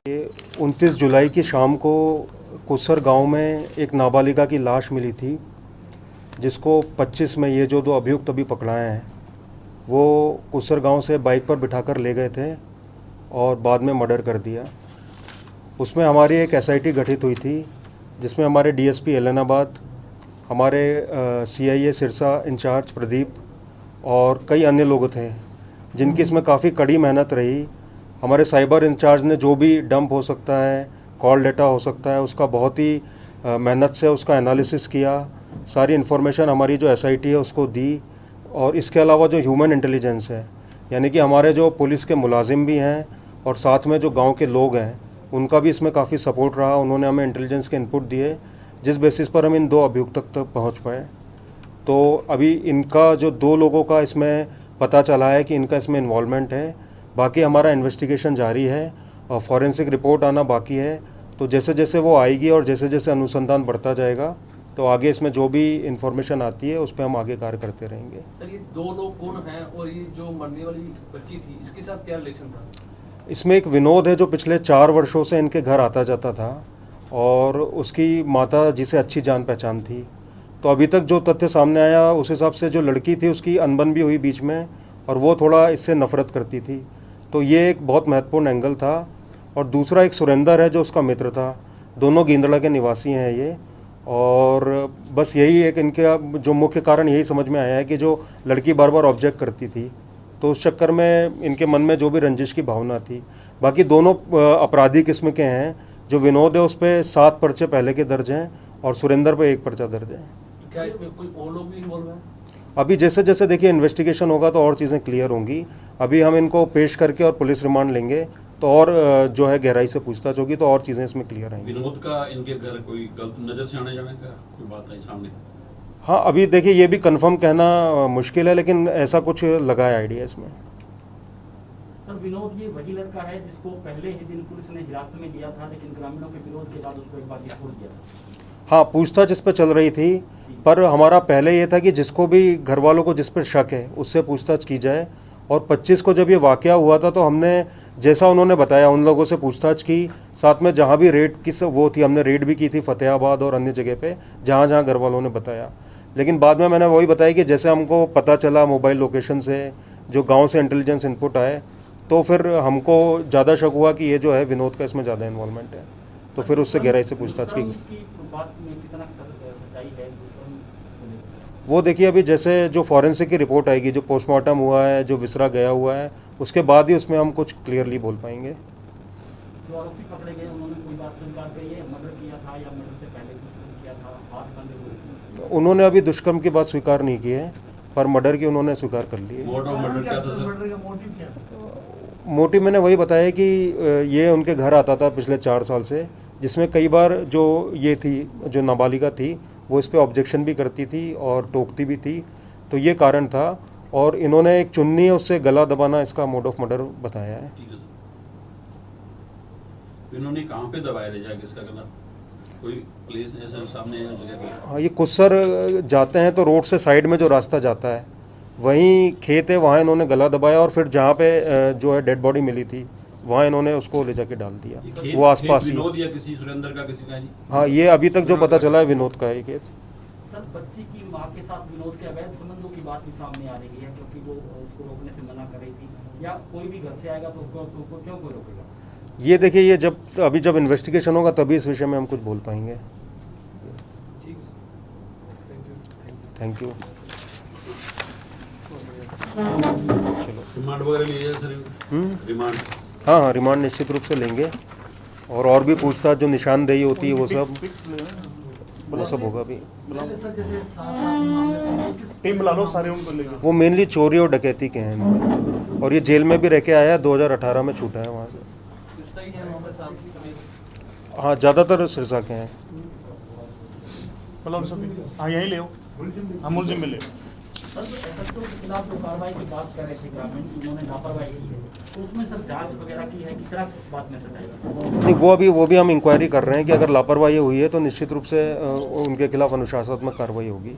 ये 29 जुलाई की शाम को कुसर गांव में एक नाबालिगा की लाश मिली थी, जिसको 25 में ये जो दो अभियुक्त अभी पकड़ाए हैं वो कुसर गांव से बाइक पर बिठाकर ले गए थे और बाद में मर्डर कर दिया। उसमें हमारी एक एसआईटी गठित हुई थी, जिसमें हमारे डीएसपी एलनाबाद, हमारे सीआईए सिरसा इंचार्ज प्रदीप और कई अन्य लोग थे, जिनकी इसमें काफ़ी कड़ी मेहनत रही। हमारे साइबर इंचार्ज ने जो भी डंप हो सकता है, कॉल डेटा हो सकता है, उसका बहुत ही मेहनत से उसका एनालिसिस किया। सारी इन्फॉर्मेशन हमारी जो एसआईटी है उसको दी। और इसके अलावा जो ह्यूमन इंटेलिजेंस है, यानी कि हमारे जो पुलिस के मुलाजिम भी हैं और साथ में जो गांव के लोग हैं, उनका भी इसमें काफ़ी सपोर्ट रहा। उन्होंने हमें इंटेलिजेंस के इनपुट दिए, जिस बेसिस पर हम इन दो अभियुक्त तक पहुँच पाए। तो अभी इनका जो दो लोगों का इसमें पता चला है कि इनका इसमें इन्वॉल्वमेंट है। बाकी हमारा इन्वेस्टिगेशन जारी है और फॉरेंसिक रिपोर्ट आना बाकी है। तो जैसे जैसे वो आएगी और जैसे जैसे अनुसंधान बढ़ता जाएगा तो आगे इसमें जो भी इंफॉर्मेशन आती है उस पर हम आगे कार्य करते रहेंगे। सर, ये दो लोग कौन हैं और ये जो मरने वाली बच्ची थी इसके साथ क्या रिलेशन था? इसमें एक विनोद है जो पिछले 4 वर्षों से इनके घर आता जाता था और उसकी माता जिसे अच्छी जान पहचान थी। तो अभी तक जो तथ्य सामने आया उस हिसाब से जो लड़की थी उसकी अनबन भी हुई बीच में और वो थोड़ा इससे नफरत करती थी। तो ये एक बहुत महत्वपूर्ण एंगल था। और दूसरा एक सुरेंद्र है जो उसका मित्र था। दोनों गिंदड़ा के निवासी हैं ये। और बस यही एक इनके जो मुख्य कारण यही समझ में आया है कि जो लड़की बार बार ऑब्जेक्ट करती थी, तो उस चक्कर में इनके मन में जो भी रंजिश की भावना थी। बाकी दोनों अपराधी किस्म के हैं। जो विनोद है उस पर 7 पर्चे पहले के दर्ज हैं और सुरेंद्र पे 1 पर्चा दर्ज है। क्या इसमें कोई और लोग भी इन्वॉल्व हैं? अभी जैसे जैसे देखिए इन्वेस्टिगेशन होगा तो और चीज़ें क्लियर होंगी। अभी हम इनको पेश करके और पुलिस रिमांड लेंगे तो और जो है गहराई से पूछताछ होगी तो और चीज़ें इसमें क्लियर आएंगी। विनोद का इनके घर कोई गलत नज़र से आने जाने का कोई बात नहीं सामने? हाँ, अभी देखिए ये भी कंफर्म कहना मुश्किल है, लेकिन ऐसा कुछ लगा है आइडिया इसमें। सर, विनोद ये वही लड़का है जिसको पहले ही दिन पुलिस ने हिरासत में लिया था, लेकिन ग्रामीणों के विरोध के बाद उसको एक बार छोड़ दिया था। हाँ, पूछताछ इस पर चल रही थी, पर हमारा पहले ये था कि जिसको भी घर वालों को जिस पर शक है उससे पूछताछ की जाए। और 25 को जब ये वाकया हुआ था तो हमने जैसा उन्होंने बताया उन लोगों से पूछताछ की। साथ में जहाँ भी रेड की वो थी हमने रेड भी की थी फतेहाबाद और अन्य जगह पे जहाँ जहाँ घर वालों ने बताया। लेकिन बाद में मैंने वही बताया कि जैसे हमको पता चला मोबाइल लोकेशन से, जो गाँव से इंटेलिजेंस इनपुट आए, तो फिर हमको ज़्यादा शक हुआ कि ये जो है विनोद का इसमें ज़्यादा इन्वॉल्वमेंट है। तो फिर उससे गहराई से पूछताछ की। वो देखिए अभी जैसे जो फॉरेंसिक की रिपोर्ट आएगी, जो पोस्टमार्टम हुआ है, जो विसरा गया हुआ है, उसके बाद ही उसमें हम कुछ क्लियरली बोल पाएंगे। जो आरोपी पकड़े गए उन्होंने कोई बात स्वीकार करी है, मर्डर किया था या मर्डर से पहले दुष्कर्म किया था, हाथ बंधे हुए? उन्होंने अभी दुष्कर्म की बात स्वीकार नहीं की है, पर मर्डर की उन्होंने स्वीकार कर ली है। मोटिव मैंने वही बताया कि ये उनके घर आता था पिछले 4 साल से, जिसमें कई बार जो ये थी, जो नाबालिगा थी, वो इस पे ऑब्जेक्शन भी करती थी और टोकती भी थी। तो ये कारण था। और इन्होंने एक चुन्नी है उससे गला दबाना इसका मोड ऑफ मर्डर बताया है। इन्होंने कहाँ पे दबाया ले जाके इसका गला? कोई प्लेस ऐसे सामने जगह पे? हाँ, ये कुसर जाते हैं तो रोड से साइड में जो रास्ता जाता है वहीं खेत है, वहाँ इन्होंने गला दबाया और फिर जहाँ पे जो है डेड बॉडी मिली थी वहाँ इन्होंने उसको ले जाके डाल दिया। वो आसपास ही। विनोद या किसी सुरेंद्र का किसी का? हाँ, ये अभी तक जो पता चला है विनोद का है खेत। सर, बच्ची की मां के साथ विनोद के अवैध संबंधों की बात भी सामने आ रही है, क्योंकि वो उसको रोकने से मना कर रही थी। या कोई भी घर से आएगा तो उसको क्यों कोई रोकेगा? ये देखिए ये जब इन्वेस्टिगेशन होगा तभी इस विषय में हम कुछ बोल पाएंगे। Thank you. चलो, रिमांड वगैरह लिए सर? रिमांड? हाँ, रिमांड निश्चित रूप से लेंगे और भी पूछताछ जो निशानदेही होती है वो सब होगा अभी। टीम बुला लो सारे उनको लेके। वो मेनली चोरी और डकैती के हैं और ये जेल में भी रह के आया है, 2018 में छूटा है वहाँ से। हाँ, ज़्यादातर सिरसा के हैं। हाँ, यहीं ले मुलजिम में ले। सर, एसएचओ के खिलाफ जो कार्रवाई की बात कर रहे थे ग्रामीण, उन्होंने लापरवाही की है, तो उसमें सर जांच वगैरह की है, कितना उस बात में सच्चाई है? नहीं, वो भी हम इंक्वायरी कर रहे हैं कि अगर लापरवाही हुई है तो निश्चित रूप से उनके खिलाफ अनुशासनात्मक कार्रवाई होगी।